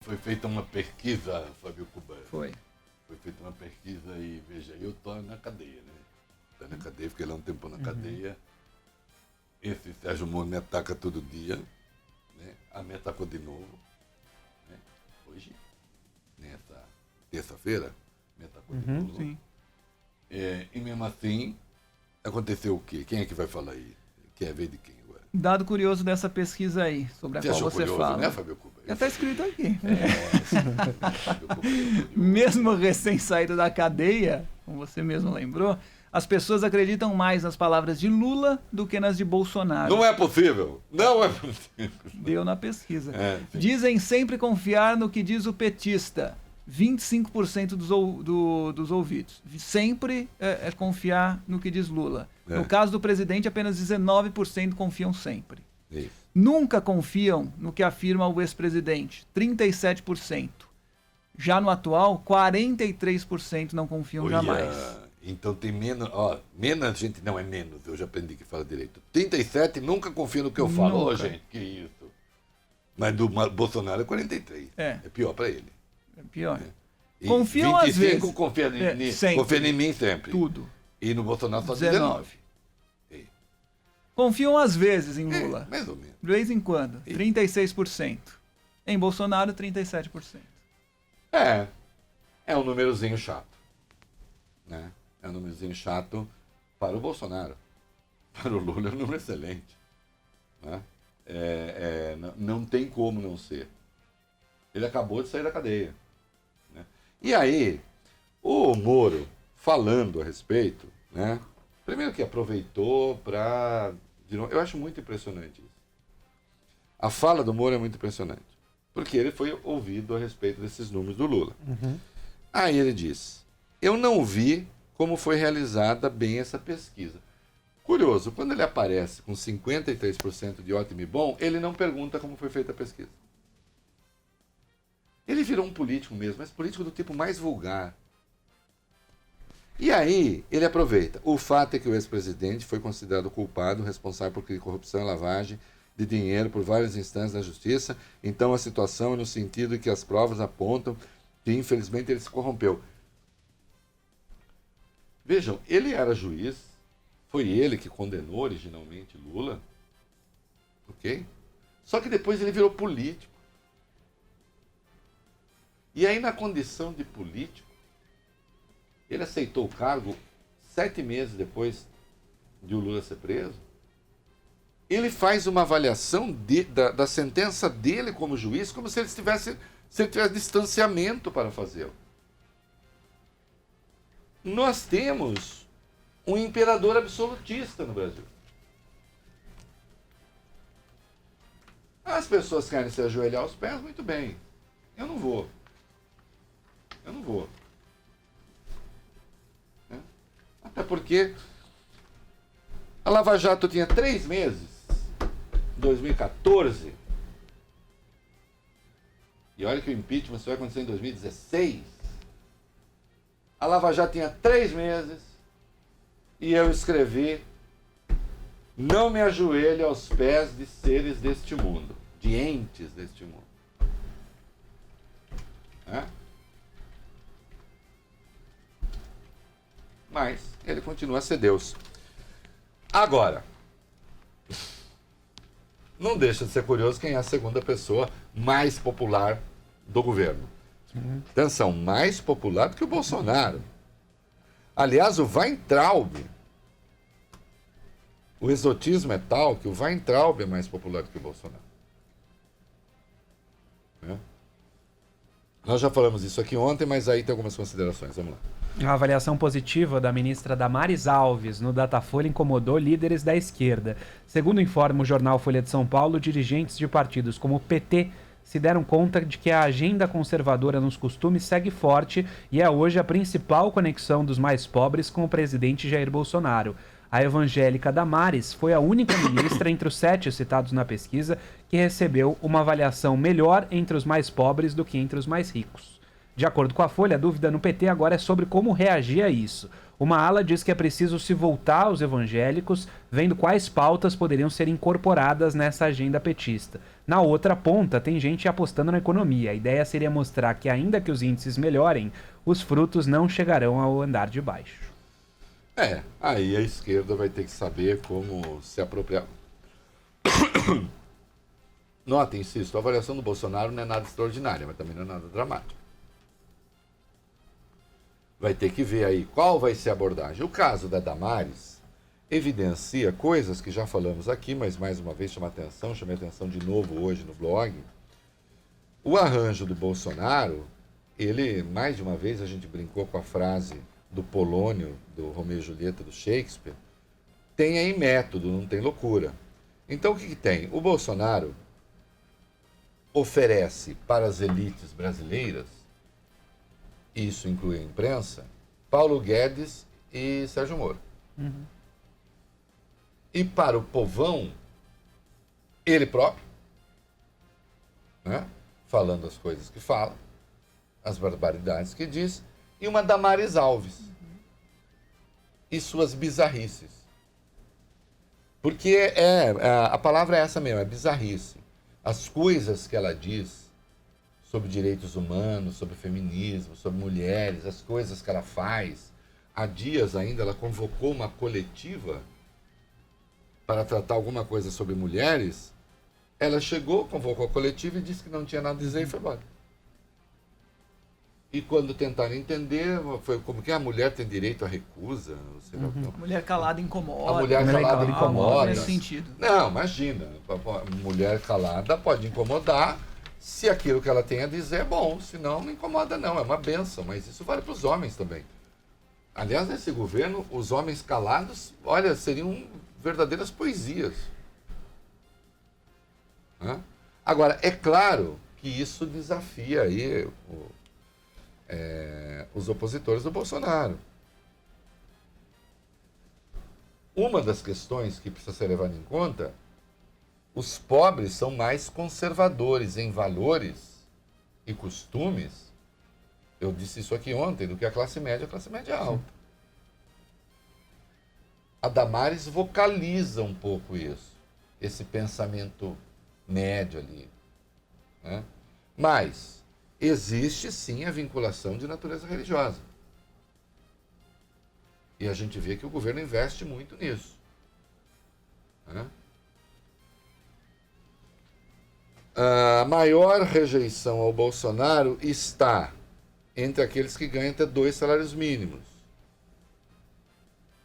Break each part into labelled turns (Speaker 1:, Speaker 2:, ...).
Speaker 1: Foi feita uma pesquisa, Fábio Cuba.
Speaker 2: Foi.
Speaker 1: Foi feita uma pesquisa e, veja, eu estou na cadeia, né? Estou na cadeia, fiquei lá um tempo na cadeia. Esse Sérgio Moro me ataca todo dia, né? Me atacou de novo, né? Hoje, nessa terça-feira, me atacou de novo.
Speaker 2: Sim.
Speaker 1: E mesmo assim, aconteceu o quê? Quem é que vai falar aí? Quer ver de quem agora?
Speaker 2: Dado curioso dessa pesquisa aí, sobre a qual
Speaker 1: achou
Speaker 2: você
Speaker 1: curioso,
Speaker 2: fala.
Speaker 1: né, Fábio Cuba?
Speaker 2: Já está escrito aqui.
Speaker 1: Fábio Cuba é curioso.
Speaker 2: Mesmo recém-saído da cadeia, como você mesmo lembrou, as pessoas acreditam mais nas palavras de Lula do que nas de Bolsonaro.
Speaker 1: Não é possível! Não é possível!
Speaker 2: Deu na pesquisa.
Speaker 1: Sim.
Speaker 2: Dizem sempre confiar no que diz o petista. 25% dos ouvidos. Sempre é confiar no que diz Lula. No caso do presidente, apenas 19% confiam sempre.
Speaker 1: Isso.
Speaker 2: Nunca confiam no que afirma o ex-presidente. 37%. Já no atual, 43% não confiam jamais.
Speaker 1: Então tem menos. Menos gente não é menos, eu já aprendi que fala direito. 37 nunca confia no que eu falo.
Speaker 2: Nunca.
Speaker 1: Gente, que isso. Mas do Bolsonaro é 43.
Speaker 2: É
Speaker 1: pior para ele.
Speaker 2: É pior.
Speaker 1: E
Speaker 2: Confiam às vezes.
Speaker 1: confia em mim sempre.
Speaker 2: Tudo.
Speaker 1: E no Bolsonaro só 19.
Speaker 2: Confiam às vezes em Lula.
Speaker 1: Mais ou menos.
Speaker 2: De vez em quando. 36%. Em Bolsonaro, 37%.
Speaker 1: É um númerozinho chato. Né? É um númerozinho chato para o Bolsonaro. Para o Lula é um número excelente. Né? Não tem como não ser. Ele acabou de sair da cadeia. Né? E aí, o Moro, falando a respeito, né? Primeiro que aproveitou para... Eu acho muito impressionante isso. A fala do Moro é muito impressionante. Porque ele foi ouvido a respeito desses números do Lula. Aí ele diz, eu não vi como foi realizada bem essa pesquisa. Curioso, quando ele aparece com 53% de ótimo e bom, ele não pergunta como foi feita a pesquisa. Ele virou um político mesmo, mas político do tipo mais vulgar. E aí, ele aproveita. O fato é que o ex-presidente foi considerado culpado, responsável por corrupção e lavagem de dinheiro por várias instâncias da justiça. Então, a situação é no sentido de que as provas apontam que, infelizmente, ele se corrompeu. Vejam, ele era juiz, foi ele que condenou originalmente Lula, ok? Só que depois ele virou político. E aí, na condição de político, ele aceitou o cargo 7 meses depois de o Lula ser preso. Ele faz uma avaliação da sentença dele como juiz, como se ele tivesse distanciamento para fazê-lo. Nós temos um imperador absolutista no Brasil. As pessoas querem se ajoelhar aos pés, muito bem. Eu não vou. Até porque a Lava Jato tinha 3 meses, em 2014, e olha que o impeachment só vai acontecer em 2016. A Lava Jato tinha 3 meses e eu escrevi: não me ajoelhe aos pés de seres deste mundo, de entes deste mundo. Mas ele continua a ser Deus. Agora, não deixa de ser curioso quem é a segunda pessoa mais popular do governo. Atenção, mais popular do que o Bolsonaro. Aliás, o Weintraub, o exotismo é tal que o Weintraub é mais popular do que o Bolsonaro. Nós já falamos isso aqui ontem, mas aí tem algumas considerações. Vamos lá.
Speaker 3: A avaliação positiva da ministra Damares Alves no Datafolha incomodou líderes da esquerda. Segundo informa o jornal Folha de São Paulo, dirigentes de partidos como o PT se deram conta de que a agenda conservadora nos costumes segue forte e é hoje a principal conexão dos mais pobres com o presidente Jair Bolsonaro. A evangélica Damares foi a única ministra entre os 7 citados na pesquisa que recebeu uma avaliação melhor entre os mais pobres do que entre os mais ricos. De acordo com a Folha, a dúvida no PT agora é sobre como reagir a isso. Uma ala diz que é preciso se voltar aos evangélicos, vendo quais pautas poderiam ser incorporadas nessa agenda petista. Na outra ponta, tem gente apostando na economia. A ideia seria mostrar que, ainda que os índices melhorem, os frutos não chegarão ao andar de baixo.
Speaker 1: Aí a esquerda vai ter que saber como se apropriar. Notem, insisto, a avaliação do Bolsonaro não é nada extraordinária, mas também não é nada dramática. Vai ter que ver aí qual vai ser a abordagem. O caso da Damares evidencia coisas que já falamos aqui, mas mais uma vez chamei atenção de novo hoje no blog. O arranjo do Bolsonaro, ele, mais de uma vez a gente brincou com a frase do Polônio, do Romeu e Julieta, do Shakespeare, tem aí método, não tem loucura. Então o que tem? O Bolsonaro oferece para as elites brasileiras, isso inclui a imprensa, Paulo Guedes e Sérgio Moro.
Speaker 3: Uhum.
Speaker 1: E para o povão, ele próprio, né? Falando as coisas que fala, as barbaridades que diz, e uma Damares Alves. E suas bizarrices. Porque a palavra é essa mesmo, é bizarrice. As coisas que ela diz sobre direitos humanos, sobre feminismo, sobre mulheres, as coisas que ela faz. Há dias ainda ela convocou uma coletiva para tratar alguma coisa sobre mulheres. Ela chegou, convocou a coletiva e disse que não tinha nada a dizer e foi embora. E quando tentaram entender, foi como que a mulher tem direito à recusa.
Speaker 2: A mulher calada incomoda.
Speaker 1: A mulher calada incomoda.
Speaker 2: Nesse sentido.
Speaker 1: Não, imagina. A mulher calada pode incomodar se aquilo que ela tem a dizer é bom. Senão, não incomoda não. É uma benção. Mas isso vale para os homens também. Aliás, nesse governo, os homens calados, olha, seriam verdadeiras poesias. Hã? Agora, é claro que isso desafia aí os opositores do Bolsonaro. Uma das questões que precisa ser levada em conta, os pobres são mais conservadores em valores e costumes, eu disse isso aqui ontem, do que a classe média alta. A Damares vocaliza um pouco isso, esse pensamento médio ali, né? Mas existe sim a vinculação de natureza religiosa. E a gente vê que o governo investe muito nisso, né? A maior rejeição ao Bolsonaro está entre aqueles que ganham até 2 salários mínimos,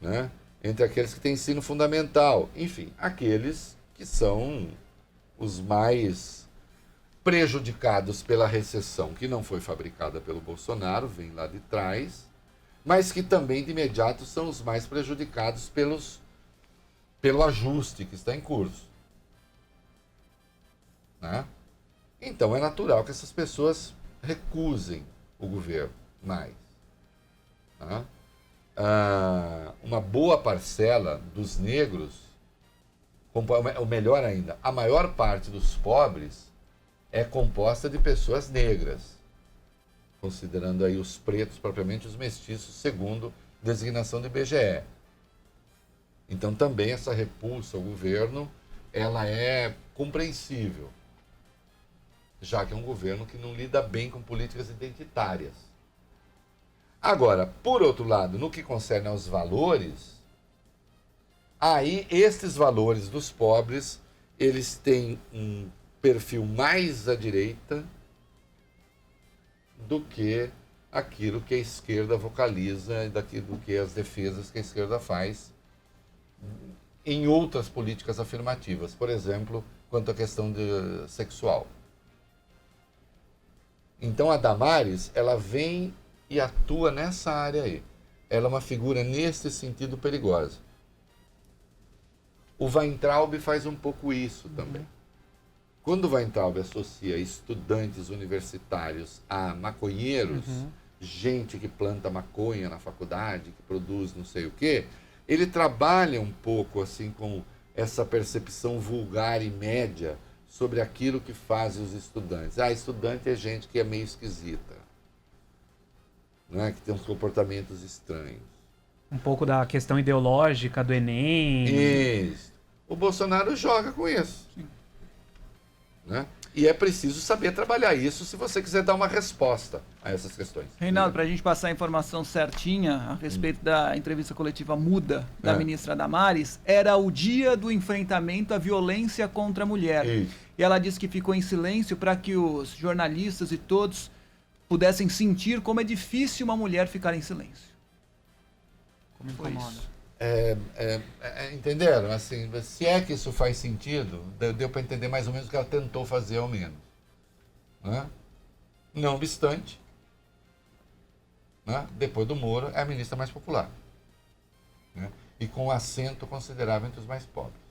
Speaker 1: né? Entre aqueles que têm ensino fundamental, enfim, aqueles que são os mais prejudicados pela recessão, que não foi fabricada pelo Bolsonaro, vem lá de trás, mas que também de imediato são os mais prejudicados pelo ajuste que está em curso, né? Então é natural que essas pessoas recusem o governo mais, né? Uma boa parcela dos negros, ou melhor ainda, a maior parte dos pobres é composta de pessoas negras, considerando aí os pretos, propriamente os mestiços, segundo designação do IBGE. Então também essa repulsa ao governo, ela é compreensível, já que é um governo que não lida bem com políticas identitárias. Agora, por outro lado, no que concerne aos valores, aí estes valores dos pobres, eles têm um perfil mais à direita do que aquilo que a esquerda vocaliza e daquilo que as defesas que a esquerda faz em outras políticas afirmativas, por exemplo, quanto à questão sexual. Então a Damares, ela vem e atua nessa área aí. Ela é uma figura nesse sentido perigosa. O Weintraub faz um pouco isso também. Quando o Weintraub associa estudantes universitários a maconheiros, gente que planta maconha na faculdade, que produz não sei o quê, ele trabalha um pouco assim com essa percepção vulgar e média sobre aquilo que fazem os estudantes. Estudante é gente que é meio esquisita. né, que tem uns comportamentos estranhos.
Speaker 3: Um pouco da questão ideológica do Enem.
Speaker 1: Isso. O Bolsonaro joga com isso. Né? E é preciso saber trabalhar isso se você quiser dar uma resposta a essas questões.
Speaker 2: Reinaldo, para a gente passar a informação certinha a respeito da entrevista coletiva muda da ministra Damares, era o dia do enfrentamento à violência contra a mulher.
Speaker 1: Isso.
Speaker 2: E ela disse que ficou em silêncio para que os jornalistas e todos pudessem sentir como é difícil uma mulher ficar em silêncio. Como
Speaker 3: Foi
Speaker 2: incomoda.
Speaker 3: isso.
Speaker 1: Entenderam? Assim, se é que isso faz sentido, deu para entender mais ou menos o que ela tentou fazer ao menos. Né? Não obstante, né, depois do Moro, é a ministra mais popular. Né? E com um assento considerável entre os mais pobres.